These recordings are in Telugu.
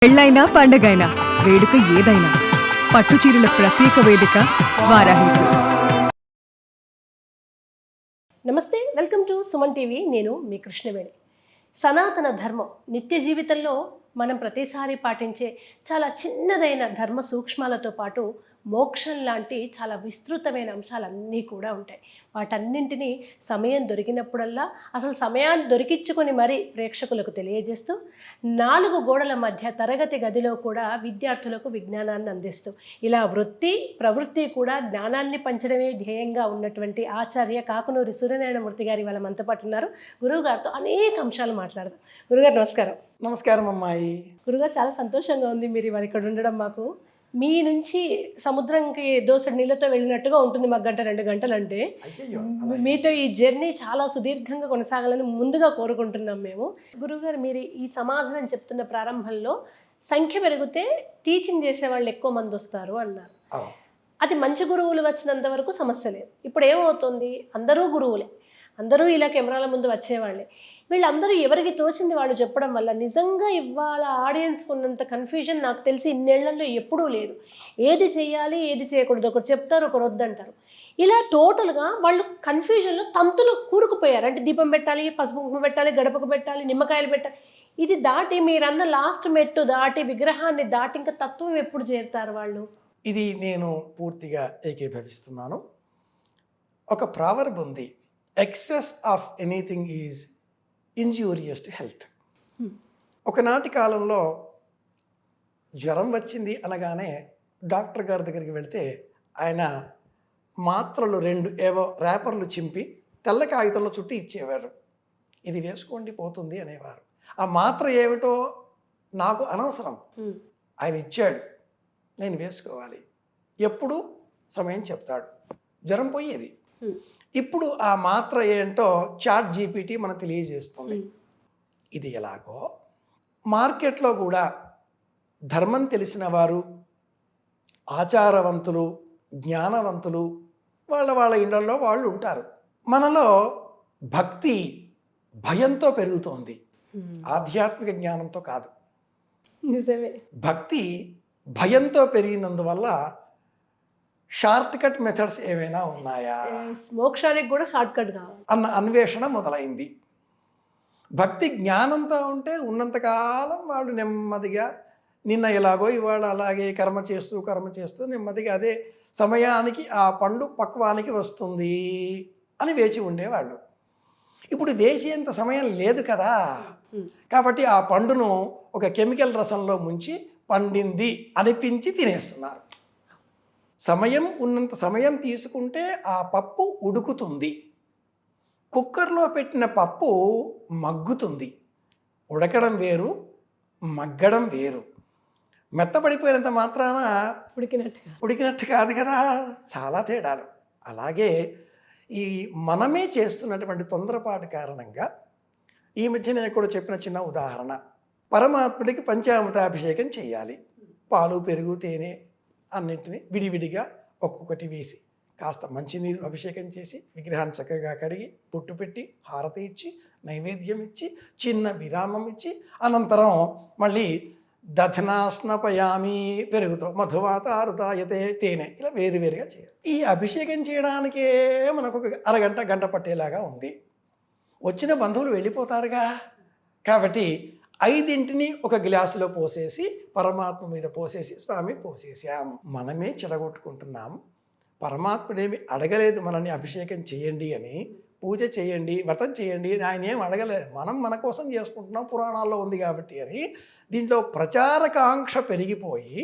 పెళ్ళైనా పండగైనా వేడుక ఏదైనా పట్టుచీరల ప్రత్యేక వేదిక వారాహి సిల్క్స్. నమస్తే, వెల్కమ్ టు సుమన్ టీవీ. నేను మీ కృష్ణవేణి. సనాతన ధర్మం నిత్య జీవితంలో మనం ప్రతిసారి పాటించే చాలా చిన్నదైన ధర్మ సూక్ష్మాలతో పాటు మోక్షం లాంటి చాలా విస్తృతమైన అంశాలన్నీ కూడా ఉంటాయి. వాటన్నింటినీ సమయం దొరికినప్పుడల్లా అసలు సమయాన్ని దొరికించుకొని మరీ ప్రేక్షకులకు తెలియజేస్తూ 4 గోడల మధ్య తరగతి గదిలో కూడా విద్యార్థులకు విజ్ఞానాన్ని అందిస్తూ ఇలా వృత్తి ప్రవృత్తి కూడా జ్ఞానాన్ని పంచడమే ధ్యేయంగా ఉన్నటువంటి ఆచార్య కాకునూరి సూర్యనారాయణమూర్తి గారి వాళ్ళ మనతో పాటు ఉన్నారు. గురువుగారితో అనేక అంశాలు మాట్లాడదాం. గురుగారు నమస్కారం. నమస్కారం అమ్మాయి. గురుగారు, చాలా సంతోషంగా ఉంది మీరు ఇవాళ ఇక్కడ ఉండడం. మాకు మీ నుంచి సముద్రంకి దోసెడు నీళ్ళతో వెళ్ళినట్టుగా ఉంటుంది మాకు 1-2 గంటలు. అంటే మీతో ఈ జర్నీ చాలా సుదీర్ఘంగా కొనసాగాలని ముందుగా కోరుకుంటున్నాం మేము. గురువుగారు, మీరు ఈ సమాధానం చెప్తున్న ప్రారంభంలో సంఖ్య పెరిగితే టీచింగ్ చేసే వాళ్ళు ఎక్కువ మంది వస్తారు అన్నారు. అది మంచి గురువులు వచ్చినంత వరకు సమస్య లేదు. ఇప్పుడు ఏమవుతుంది, అందరూ గురువులే, అందరూ ఇలా కెమెరాల ముందు వచ్చేవాళ్ళే. వీళ్ళందరూ ఎవరికి తోచింది వాళ్ళు చెప్పడం వల్ల నిజంగా ఇవాళ ఆడియన్స్కి ఉన్నంత కన్ఫ్యూజన్ నాకు తెలిసి ఇన్నేళ్లలో ఎప్పుడూ లేదు. ఏది చేయాలి ఏది చేయకూడదు, ఒకరు చెప్తారు ఒకరు వద్దంటారు. ఇలా టోటల్గా వాళ్ళు కన్ఫ్యూజన్లో తంతులు కూరుకుపోయారు. అంటే దీపం పెట్టాలి, పసుపు కుంకుమ పెట్టాలి, గడపకు పెట్టాలి, నిమ్మకాయలు పెట్టాలి. ఇది దాటి మీరన్న లాస్ట్ మెట్టు దాటి విగ్రహాన్ని దాటి ఇంకా తత్వం ఎప్పుడు చేరుతారు వాళ్ళు? ఇది నేను పూర్తిగా ఏకీభవిస్తున్నాను. ఒక ప్రావర్బ్ ఉంది, excess of anything is injurious to health. ఒకనాటి కాలంలో జ్వరం వచ్చింది అనగానే డాక్టర్ గారి దగ్గరికి వెళితే ఆయన మాత్రలు 2 ఏవో రేపర్లు చింపి తెల్ల కాగితంలో చుట్టి ఇచ్చేవారు. ఇది వేసుకోండి పోతుంది అనేవారు. ఆ మాత్ర ఏమిటో నాకు అనవసరం, ఆయన ఇచ్చాడు, నేను వేసుకోవాలి, ఎప్పుడు సమయం చెప్తాడు, జ్వరం పోయేది. ఇప్పుడు ఆ మాత్ర ఏంటో చాట్ జీపీటీ మనకు తెలియజేస్తుంది. ఇది ఎలాగో మార్కెట్లో కూడా ధర్మం తెలిసిన వారు, ఆచారవంతులు, జ్ఞానవంతులు వాళ్ళ ఇళ్లలో వాళ్ళు ఉంటారు. మనలో భక్తి భయంతో పెరుగుతోంది, ఆధ్యాత్మిక జ్ఞానంతో కాదు. నిజమే, భక్తి భయంతో పెరిగినందువల్ల షార్ట్ కట్ మెథడ్స్ ఏమైనా ఉన్నాయా, మోక్షానికి కూడా షార్ట్ కట్ కావాలి అన్న అన్వేషణ మొదలైంది. భక్తి జ్ఞానంతో ఉంటే ఉన్నంతకాలం వాళ్ళు నెమ్మదిగా నిన్న ఎలాగో ఇవాళ అలాగే కర్మ చేస్తూ నెమ్మదిగా అదే సమయానికి ఆ పండు పక్వానికి వస్తుంది అని వేచి ఉండేవాళ్ళు. ఇప్పుడు వేసేంత సమయం లేదు కదా, కాబట్టి ఆ పండును ఒక కెమికల్ రసంలో ముంచి పండింది అనిపించి తినేస్తున్నారు. సమయం ఉన్నంత సమయం తీసుకుంటే ఆ పప్పు ఉడుకుతుంది. కుక్కర్లో పెట్టిన పప్పు మగ్గుతుంది. ఉడకడం వేరు, మగ్గడం వేరు. మెత్తపడిపోయినంత మాత్రాన ఉడికినట్టు కాదు కదా, చాలా తేడాలు. అలాగే ఈ మనమే చేస్తున్నటువంటి తొందరపాటు కారణంగా ఈ మధ్య నేను కూడా చెప్పిన చిన్న ఉదాహరణ, పరమాత్ముడికి పంచామృతాభిషేకం చేయాలి. పాలు, పెరుగు, తేనె అన్నింటినీ విడివిడిగా ఒక్కొక్కటి వేసి కాస్త మంచినీరు అభిషేకం చేసి విగ్రహాన్ని చక్కగా కడిగి పుట్టు పెట్టి హారతి ఇచ్చి నైవేద్యం ఇచ్చి చిన్న విరామం ఇచ్చి అనంతరం మళ్ళీ దధనాస్నపయామి పెరుగుతో మధువాత ఆరుతాయతే తేనె, ఇలా వేరువేరుగా చేయాలి. ఈ అభిషేకం చేయడానికే మనకు ఒక అరగంట గంట పట్టేలాగా ఉంది. వచ్చిన బంధువులు వెళ్ళిపోతారుగా, కాబట్టి 5 ఒక గ్లాసులో పోసేసి పరమాత్మ మీద పోసేసి స్వామి పోసేసాం. మనమే చెడగొట్టుకుంటున్నాం. పరమాత్ముడేమి అడగలేదు మనల్ని అభిషేకం చేయండి అని, పూజ చేయండి, వ్రతం చేయండి అని ఆయన ఏం అడగలేదు. మనం మన కోసం చేసుకుంటున్నాం, పురాణాల్లో ఉంది కాబట్టి అని. దీంట్లో ప్రచారకాంక్ష పెరిగిపోయి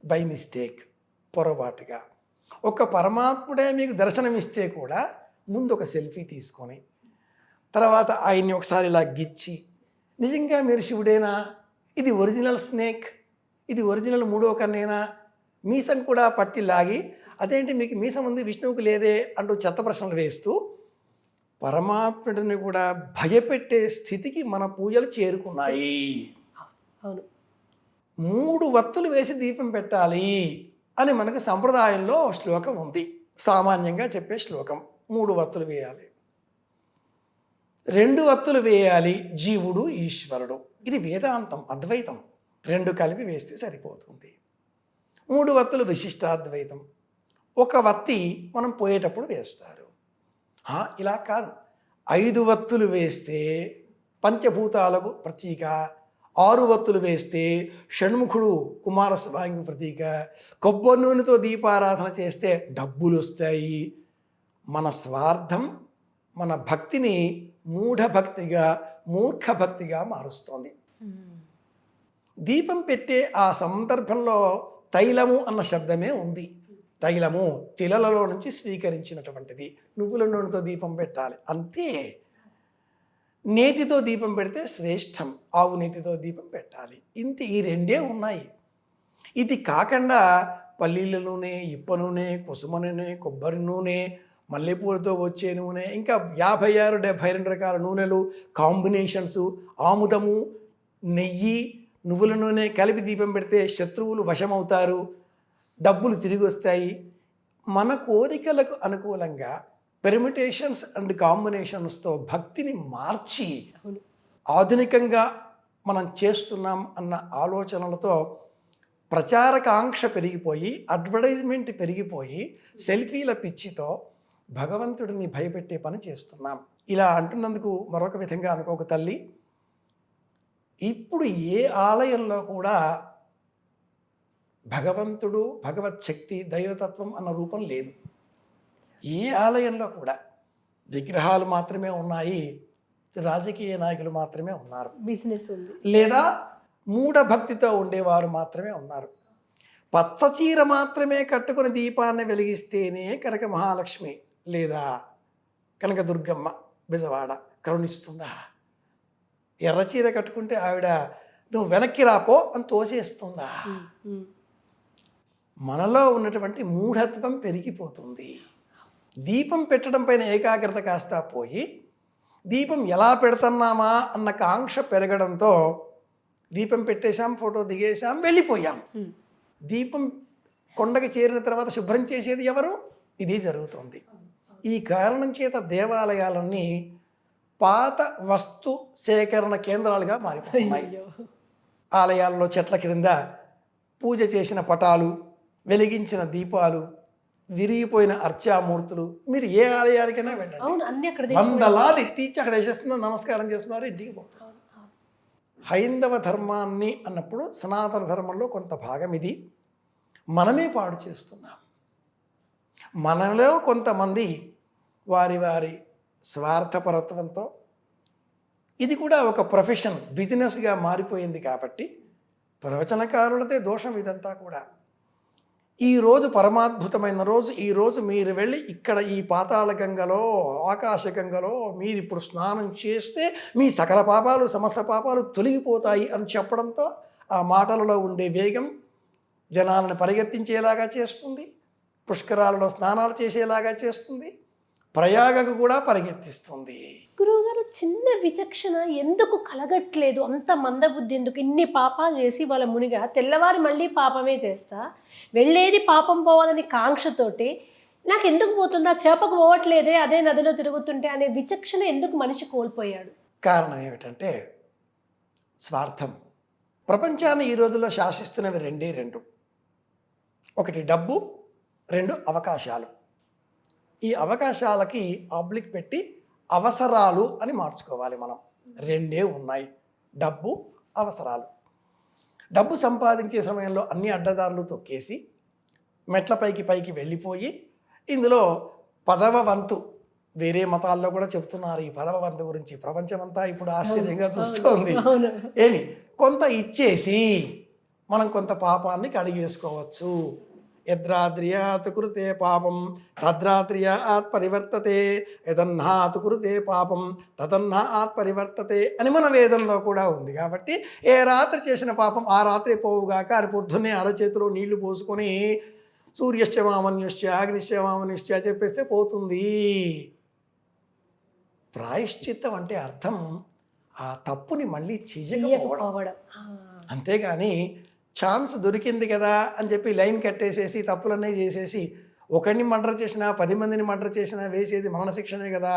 బై మిస్టేక్, పొరపాటుగా ఒక పరమాత్ముడే మీకు దర్శనమిస్తే కూడా ముందు ఒక సెల్ఫీ తీసుకొని తర్వాత ఆయన్ని ఒకసారి ఇలా గిచ్చి, నిజంగా మీరు శివుడేనా, ఇది ఒరిజినల్ స్నేక్, ఇది ఒరిజినల్ 3వ కన్నేనా, మీసం కూడా పట్టి లాగి అదేంటి మీకు మీసం ఉంది విష్ణువుకి లేదే అంటూ చెత్త ప్రశ్నలు వేస్తూ పరమాత్ముడిని కూడా భయపెట్టే స్థితికి మన పూజలు చేరుకున్నాయి. అవును, 3 వత్తులు వేసి దీపం పెట్టాలి అని మనకు సంప్రదాయంలో శ్లోకం ఉంది. సామాన్యంగా చెప్పే శ్లోకం 3 వత్తులు వేయాలి. 2 వత్తులు వేయాలి జీవుడు ఈశ్వరుడు. ఇది వేదాంతం, అద్వైతం. 2 కలిపి వేస్తే సరిపోతుంది. 3 వత్తులు విశిష్టాద్వైతం. 1 వత్తి మనం పోయేటప్పుడు వేస్తారు. ఇలా కాదు, 5 వత్తులు వేస్తే పంచభూతాలకు ప్రతీక, 6 వత్తులు వేస్తే షణ్ముఖుడు కుమారస్వామికి ప్రతీక, కొబ్బరి నూనెతో దీపారాధన చేస్తే డబ్బులు వస్తాయి. మన స్వార్థం మన భక్తిని మూఢభక్తిగా, మూర్ఖభక్తిగా మారుస్తోంది. దీపం పెట్టే ఆ సందర్భంలో తైలము అన్న శబ్దమే ఉంది. తైలము తిలలలో నుంచి స్వీకరించినటువంటిది. నువ్వుల నూనెతో దీపం పెట్టాలి అంతే. నేతితో దీపం పెడితే శ్రేష్టం, ఆవు నేతితో దీపం పెట్టాలి. ఇంత ఈ 2 ఉన్నాయి. ఇది కాకుండా పల్లీల నూనె, ఇప్ప నూనె, కుసుమ నూనె, కొబ్బరి నూనె, మల్లెపూలతో వచ్చే నూనె, ఇంకా 56-72 రకాల నూనెలు కాంబినేషన్స్, ఆముదము, నెయ్యి, నువ్వుల నూనె కలిపి దీపం పెడితే శత్రువులు వశమవుతారు, డబ్బులు తిరిగి వస్తాయి. మన కోరికలకు అనుకూలంగా పెర్మిటేషన్స్ అండ్ కాంబినేషన్స్తో భక్తిని మార్చి ఆధునికంగా మనం చేస్తున్నాం అన్న ఆలోచనలతో ప్రచారకాంక్ష పెరిగిపోయి, అడ్వర్టైజ్మెంట్ పెరిగిపోయి, సెల్ఫీల పిచ్చితో భగవంతుడిని భయపెట్టే పని చేస్తున్నాం. ఇలా అంటున్నందుకు మరొక విధంగా అనుకోక తల్లి, ఇప్పుడు ఏ ఆలయంలో కూడా భగవంతుడు, భగవత్ శక్తి, దైవతత్వం అన్న రూపం లేదు. ఏ ఆలయంలో కూడా విగ్రహాలు మాత్రమే ఉన్నాయి, రాజకీయ నాయకులు మాత్రమే ఉన్నారు, బిజినెస్ ఉంది, లేదా మూఢభక్తితో ఉండేవారు మాత్రమే ఉన్నారు. పచ్చచీర మాత్రమే కట్టుకుని దీపాన్ని వెలిగిస్తేనే కనక మహాలక్ష్మి లేదా కనక దుర్గమ్మ బెజవాడ కరుణిస్తుందా? ఎర్రచీర కట్టుకుంటే ఆవిడ నువ్వు వెనక్కి రాపో అని తోసేస్తుందా? మనలో ఉన్నటువంటి మూఢత్వం పెరిగిపోతుంది. దీపం పెట్టడం పైన ఏకాగ్రత కాస్త పోయి దీపం ఎలా పెడుతున్నామా అన్న కాంక్ష పెరగడంతో దీపం పెట్టేశాం, ఫోటో దిగేశాం, వెళ్ళిపోయాం. దీపం కొండకి చేరిన తర్వాత శుభ్రం చేసేది ఎవరు? ఇది జరుగుతుంది. ఈ కారణం చేత దేవాలయాలన్నీ పాత వస్తు సేకరణ కేంద్రాలుగా మారిపోతున్నాయి. ఆలయాల్లో చెట్ల క్రింద పూజ చేసిన పటాలు, వెలిగించిన దీపాలు, విరిగిపోయిన అర్చామూర్తులు. మీరు ఏ ఆలయానికైనా వెళ్ళండి, వందలాది తీర్చి అక్కడ వేసేస్తున్నారు, నమస్కారం చేస్తున్నారు, ఇంటికి పోతున్నారు. హైందవ ధర్మాన్ని అన్నప్పుడు సనాతన ధర్మంలో కొంత భాగం ఇది మనమే పాడు చేస్తున్నాం. మనలో కొంతమంది వారి వారి స్వార్థపరత్వంతో ఇది కూడా ఒక ప్రొఫెషన్, బిజినెస్గా మారిపోయింది. కాబట్టి ప్రవచనకారులదే దోషం ఇదంతా కూడా. ఈరోజు పరమాద్భుతమైన రోజు. ఈరోజు మీరు వెళ్ళి ఇక్కడ ఈ పాతాళ గంగలో, ఆకాశ గంగలో మీరు ఇప్పుడు స్నానం చేస్తే మీ సకల పాపాలు, సమస్త పాపాలు తొలగిపోతాయి అని చెప్పడంతో ఆ మాటలలో ఉండే వేగం జనాలను పరిగెత్తించేలాగా చేస్తుంది, పుష్కరాలలో స్నానాలు చేసేలాగా చేస్తుంది, ప్రయాగకు కూడా పరిగెత్తిస్తుంది. గురువుగారు, చిన్న విచక్షణ ఎందుకు కలగట్లేదు? అంత మందబుద్ధి ఎందుకు? ఇన్ని పాపాలు చేసి వాళ్ళ మునిగా తెల్లవారి మళ్ళీ పాపమే చేస్తా, వెళ్ళేది పాపం పోవాలని కాంక్షతోటి నాకు ఎందుకు పోతుందా, చేపకు పోవట్లేదే అదే నదిలో తిరుగుతుంటే అనే విచక్షణ ఎందుకు మనిషి కోల్పోయాడు? కారణం ఏమిటంటే స్వార్థం. ప్రపంచాన్ని ఈ రోజుల్లో శాసిస్తున్నవి 2. ఒకటి డబ్బు, 2 అవకాశాలు. ఈ అవకాశాలకి ఆబ్లిక్ పెట్టి అవసరాలు అని మార్చుకోవాలి మనం. 2 ఉన్నాయి, డబ్బు, అవసరాలు. డబ్బు సంపాదించే సమయంలో అన్ని అడ్డదారులు తొక్కేసి మెట్లపైకి పైకి వెళ్ళిపోయి ఇందులో 10వ వంతు, వేరే మతాల్లో కూడా చెప్తున్నారు ఈ 10వ వంతు గురించి, ప్రపంచమంతా ఇప్పుడు ఆశ్చర్యంగా చూస్తోంది. ఏమి కొంత ఇచ్చేసి మనం కొంత పాపాన్ని కడిగేసుకోవచ్చు. యద్రాద్రియాత్ కృతే పాపం తద్రాద్రియాత్ పరివర్తతే, యదన్నాత్ కృతే పాపం తదన్నాత్ పరివర్తతే అని మన వేదంలో కూడా ఉంది. కాబట్టి ఏ రాత్రి చేసిన పాపం ఆ రాత్రి పోవుగాక అని పొద్దున్నే అరచేతిలో నీళ్లు పోసుకొని సూర్యశ్చ మామన్యుశ్చ అగ్నిశ్చ మామన్యుశ్చ చెప్పేస్తే పోతుంది. ప్రాయశ్చిత్తం అంటే అర్థం ఆ తప్పుని మళ్ళీ చేయకపోవడం. అంతేగాని ఛాన్స్ దొరికింది కదా అని చెప్పి లైన్ కట్టేసేసి తప్పులన్నీ చేసేసి ఒకరిని మర్డర్ చేసినా 10 మందిని మర్డర్ చేసినా వేసేది మరణశిక్షనే కదా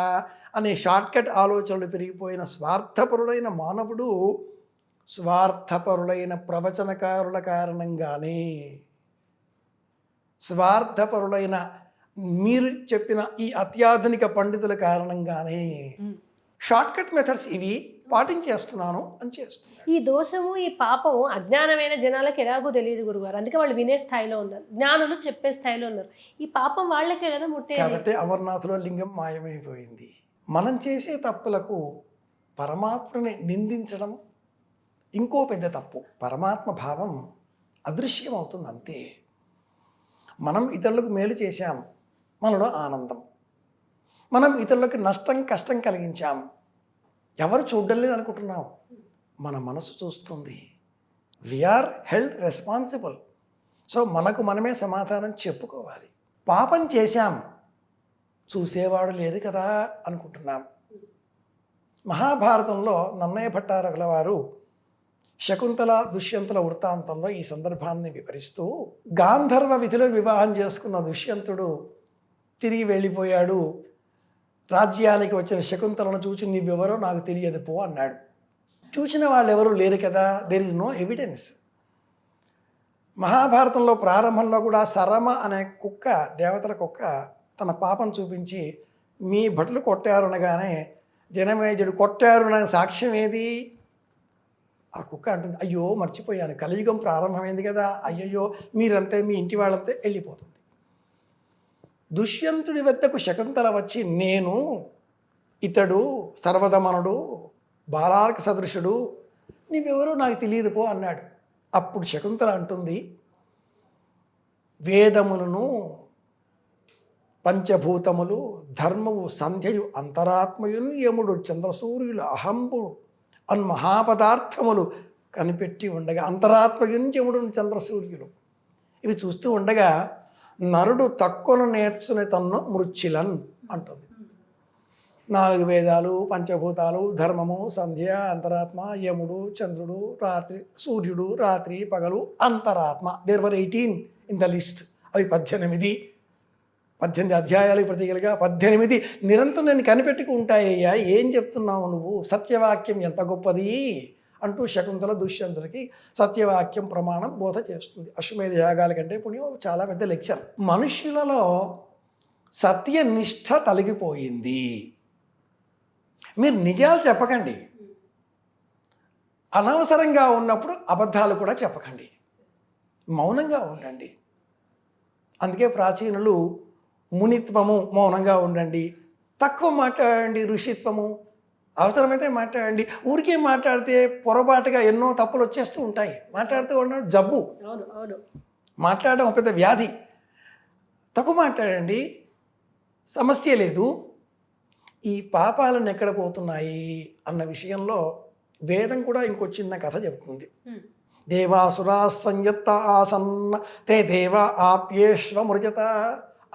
అనే షార్ట్కట్ ఆలోచనలు పెరిగిపోయిన స్వార్థపరుడైన మానవుడు స్వార్థపరులైన ప్రవచనకారుల కారణంగానే, స్వార్థపరులైన మీరు చెప్పిన ఈ అత్యాధునిక పండితుల కారణంగానే షార్ట్కట్ మెథడ్స్ ఇవి పాటించేస్తున్నాను అని చేస్తున్నాను. ఈ దోషము ఈ పాపము అజ్ఞానమైన జనాలకు ఎలాగో తెలియదు గురుగారు, అందుకే వాళ్ళు వినే స్థాయిలో ఉన్నారు, జ్ఞానులు చెప్పే స్థాయిలో ఉన్నారు. ఈ పాపం వాళ్ళకే కదా ముట్టే. కాబట్టి అమర్నాథ్లో లింగం మాయమైపోయింది. మనం చేసే తప్పులకు పరమాత్మని నిందించడం ఇంకో పెద్ద తప్పు. పరమాత్మ భావం అదృశ్యం అవుతుంది అంతే. మనం ఇతరులకు మేలు చేశాం, మనలో ఆనందం. మనం ఇతరులకు నష్టం కష్టం కలిగించాం, ఎవరు చూడడం లేదు అనుకుంటున్నాం, మన మనసు చూస్తుంది. We are held responsible. సో మనకు మనమే సమాధానం చెప్పుకోవాలి. పాపం చేశాం, చూసేవాడు లేదు కదా అనుకుంటున్నాం. మహాభారతంలో నన్నయ్య భట్టారకుల వారు శకుంతల దుష్యంతుల వృత్తాంతంలో ఈ సందర్భాన్ని వివరిస్తూ, గాంధర్వ విధిలో వివాహం చేసుకున్న దుష్యంతుడు తిరిగి వెళ్ళిపోయాడు. రాజ్యానికి వచ్చిన శకుంతలను చూసి నీవెవరో నాకు తెలియదు పో అన్నాడు. చూసిన వాళ్ళు ఎవరు లేరు కదా, దేర్ ఇస్ నో ఎవిడెన్స్. మహాభారతంలో ప్రారంభంలో కూడా సరమ అనే కుక్క, దేవతల కుక్క, తన పాపం చూపించి మీ భటులు కొట్టారు అనగానే జనమేజుడు కొట్టారు అనే సాక్ష్యం ఏది? ఆ కుక్క అంటుంది, అయ్యో మర్చిపోయాను, కలియుగం ప్రారంభమైంది కదా, అయ్యయ్యో మీరంతే మీ ఇంటి వాళ్ళంతే, వెళ్ళిపోతుంది. దుష్యంతుడి వద్దకు శకుంతల వచ్చి నేను ఇతడు సర్వదమనుడు, బాలార్క సదృశుడు, నీవెవరో నాకు తెలియదు పో అన్నాడు. అప్పుడు శకుంతల అంటుంది, వేదములను పంచభూతములు ధర్మము సంధ్యయు అంతరాత్మయును యముడు చంద్రసూర్యులు అహంబు అన్ మహాపదార్థములు కనిపెట్టి ఉండగా, అంతరాత్మయును యముడు చంద్రసూర్యులు ఇవి చూస్తూ ఉండగా నరుడు తక్కువను నేర్చుని తన్ను మృచ్చిలన్ అంటుంది. 4 వేదాలు, పంచభూతాలు, ధర్మము, సంధ్య, అంతరాత్మ, యముడు, చంద్రుడు, రాత్రి, సూర్యుడు, రాత్రి పగలు, అంతరాత్మ. There were 18 in the list. అవి 18 అధ్యాయాలు ప్రతీకలుగా 18 నిరంతరం నేను కనిపెట్టుకు ఉంటాయ్యా. ఏం చెప్తున్నావు నువ్వు? సత్యవాక్యం ఎంత గొప్పది అంటూ శకుంతల దుష్యంతులకి సత్యవాక్యం ప్రమాణం బోధ చేస్తుంది. అశ్వమేధ యాగాల కంటే పుణ్యం చాలా పెద్ద లెక్చర్. మనుషులలో సత్యనిష్ట తొలగిపోయింది. మీరు నిజాలు చెప్పకండి, అనవసరంగా ఉన్నప్పుడు అబద్ధాలు కూడా చెప్పకండి, మౌనంగా ఉండండి. అందుకే ప్రాచీనులు మునిత్వము, మౌనంగా ఉండండి, తక్కువ మాట్లాడండి, ఋషిత్వము, అవసరమైతే మాట్లాడండి. ఊరికే మాట్లాడితే పొరపాటుగా ఎన్నో తప్పులు వచ్చేస్తూ ఉంటాయి. మాట్లాడుతూ ఉన్నాడు జబ్బు, మాట్లాడడం ఒక పెద్ద వ్యాధి. తక్కువ మాట్లాడండి, సమస్య లేదు. ఈ పాపాలను ఎక్కడ పోతున్నాయి అన్న విషయంలో వేదం కూడా ఇంకో చిన్న కథ చెబుతుంది. దేవాసురా సంయత్త ఆసన్న తే దేవ ఆప్యేశ్వమృజత.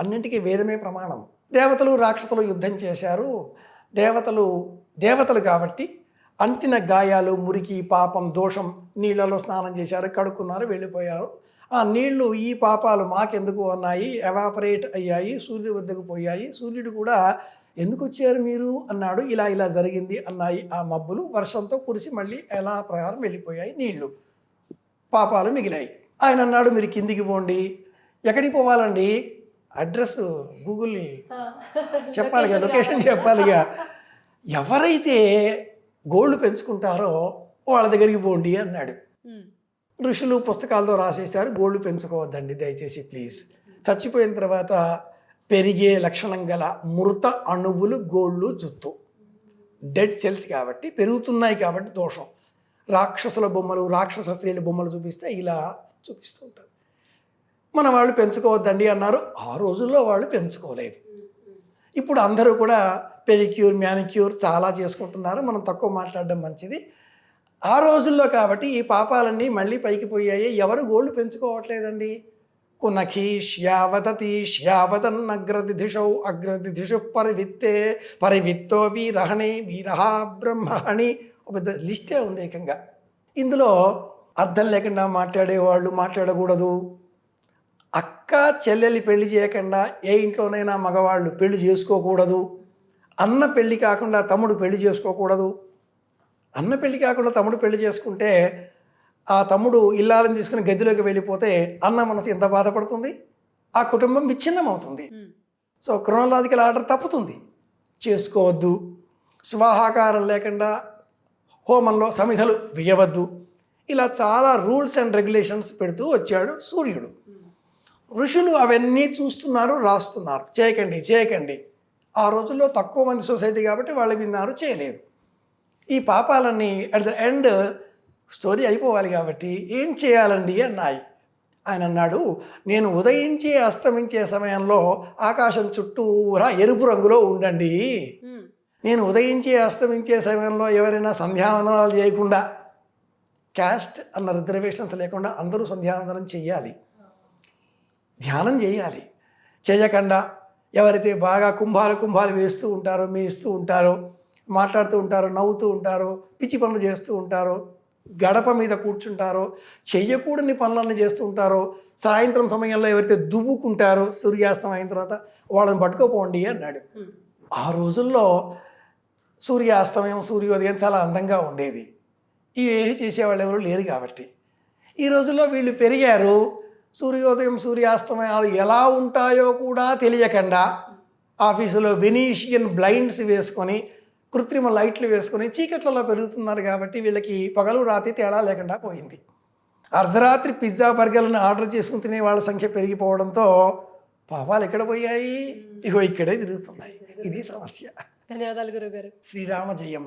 అన్నింటికీ వేదమే ప్రమాణం. దేవతలు రాక్షసులు యుద్ధం చేశారు. దేవతలు కాబట్టి అంటిన గాయాలు, మురికి, పాపం, దోషం, నీళ్ళలో స్నానం చేశారు, కడుక్కున్నారు, వెళ్ళిపోయారు. ఆ నీళ్లు ఈ పాపాలు మాకెందుకు అన్నాయి, ఎవాపరేట్ అయ్యాయి, సూర్యుడి వద్దకు పోయాయి. సూర్యుడు కూడా ఎందుకు వచ్చారు మీరు అన్నాడు. ఇలా జరిగింది అన్నాయి ఆ మబ్బులు. వర్షంతో కురిసి మళ్ళీ ఎలా ప్రకారం వెళ్ళిపోయాయి నీళ్లు, పాపాలు మిగిలాయి. ఆయన అన్నాడు మీరు కిందికి పోండి. ఎక్కడికి పోవాలండి? అడ్రస్ గూగుల్ చెప్పాలిగా, లొకేషన్ చెప్పాలిగా. ఎవరైతే గోళ్ళు పెంచుకుంటారో వాళ్ళ దగ్గరికి పోండి అన్నాడు. ఋషులు పుస్తకాలతో రాసేశారు, గోళ్ళు పెంచుకోవద్దండి దయచేసి ప్లీజ్. చచ్చిపోయిన తర్వాత పెరిగే లక్షణం గల మృత అణువులు గోళ్ళు, జుత్తు, డెడ్ సెల్స్ కాబట్టి పెరుగుతున్నాయి కాబట్టి దోషం. రాక్షసుల బొమ్మలు, రాక్షస స్త్రీల బొమ్మలు చూపిస్తే ఇలా చూపిస్తూ ఉంటారు. మన వాళ్ళు పెంచుకోవద్దండి అన్నారు. ఆ రోజుల్లో వాళ్ళు పెంచుకోలేదు. ఇప్పుడు అందరూ కూడా పెడిక్యూర్, మ్యానిక్యూర్ చాలా చేసుకుంటున్నారు. మనం తక్కువ మాట్లాడడం మంచిది. ఆ రోజుల్లో కాబట్టి ఈ పాపాలన్నీ మళ్ళీ పైకి పోయాయి. ఎవరు గోళ్ళు పెంచుకోవట్లేదండి. కునఖీష్యావతీష్యావతన్నగ్రదిధిషౌ అగ్రదిధిషు పరివిత్తో వీరహణి వీరహా బ్రహ్మహణి. ఒక పెద్ద లిస్టే ఉంది ఏకంగా. ఇందులో అర్థం లేకుండా మాట్లాడేవాళ్ళు మాట్లాడకూడదు. అక్క చెల్లెలి పెళ్లి చేయకుండా ఏ ఇంట్లోనైనా మగవాళ్ళు పెళ్లి చేసుకోకూడదు. అన్న పెళ్లి కాకుండా తమ్ముడు పెళ్లి చేసుకోకూడదు. అన్న పెళ్లి కాకుండా తమ్ముడు పెళ్లి చేసుకుంటే ఆ తమ్ముడు ఇల్లాలని తీసుకుని గదిలోకి వెళ్ళిపోతే అన్న మనసు ఎంత బాధపడుతుంది, ఆ కుటుంబం విచ్ఛిన్నం అవుతుంది. సో క్రోనలాజికల్ ఆర్డర్ తప్పుతుంది. చేసుకోవద్దు, స్వాహాకారం లేకుండా హోమంలో సమిధలు వేయవద్దు, ఇలా చాలా రూల్స్ అండ్ రెగ్యులేషన్స్ పెడుతూ వచ్చాడు సూర్యుడు. ఋషులు అవన్నీ చూస్తున్నారు, రాస్తున్నారు, చేయకండి చేయకండి. ఆ రోజుల్లో తక్కువ మంది సొసైటీ కాబట్టి వాళ్ళు విన్నారు, చేయలేదు. ఈ పాపాలన్నీ అట్ ద ఎండ్ స్టోరీ అయిపోవాలి కాబట్టి ఏం చేయాలండి అన్నాయి. ఆయన అన్నాడు, నేను ఉదయించే అస్తమించే సమయంలో ఆకాశం చుట్టూరా ఎరుపు రంగులో ఉండండి. నేను ఉదయించే అస్తమించే సమయంలో ఎవరైనా సంధ్యావందనాలు చేయకుండా, క్యాస్ట్ అన్న రిజర్వేషన్స్ లేకుండా అందరూ సంధ్యావందనం చేయాలి, ధ్యానం చేయాలి. చేయకుండా ఎవరైతే బాగా కుంభాలు వేస్తూ ఉంటారో, మేస్తూ ఉంటారో, మాట్లాడుతూ ఉంటారో, నవ్వుతూ ఉంటారో, పిచ్చి పనులు చేస్తూ ఉంటారో, గడప మీద కూర్చుంటారో, చెయ్యకూడని పనులన్నీ చేస్తూ ఉంటారో, సాయంత్రం సమయంలో ఎవరైతే దువ్వుకుంటారో సూర్యాస్తం అయిన తర్వాత వాళ్ళని పట్టుకోపోండి అన్నాడు. ఆ రోజుల్లో సూర్యాస్తమయం సూర్యోదయం చాలా అందంగా ఉండేది. ఇవి చేసేవాళ్ళు ఎవరు లేరు కాబట్టి. ఈ రోజుల్లో వీళ్ళు పెరిగారు, సూర్యోదయం సూర్యాస్తమయాలు ఎలా ఉంటాయో కూడా తెలియకుండా ఆఫీసులో వెనీషియన్ బ్లైండ్స్ వేసుకొని, కృత్రిమ లైట్లు వేసుకొని చీకట్లలో పెరుగుతున్నారు కాబట్టి వీళ్ళకి పగలు రాత్రి తేడా లేకుండా పోయింది. అర్ధరాత్రి పిజ్జా బర్గర్లను ఆర్డర్ చేసుకుని తినే వాళ్ళ సంఖ్య పెరిగిపోవడంతో పాపాలు ఎక్కడ పోయాయి, ఇగో ఇక్కడే తిరుగుతున్నాయి. ఇది సమస్య. ధన్యవాదాలు గురుగారు. శ్రీరామ జయం.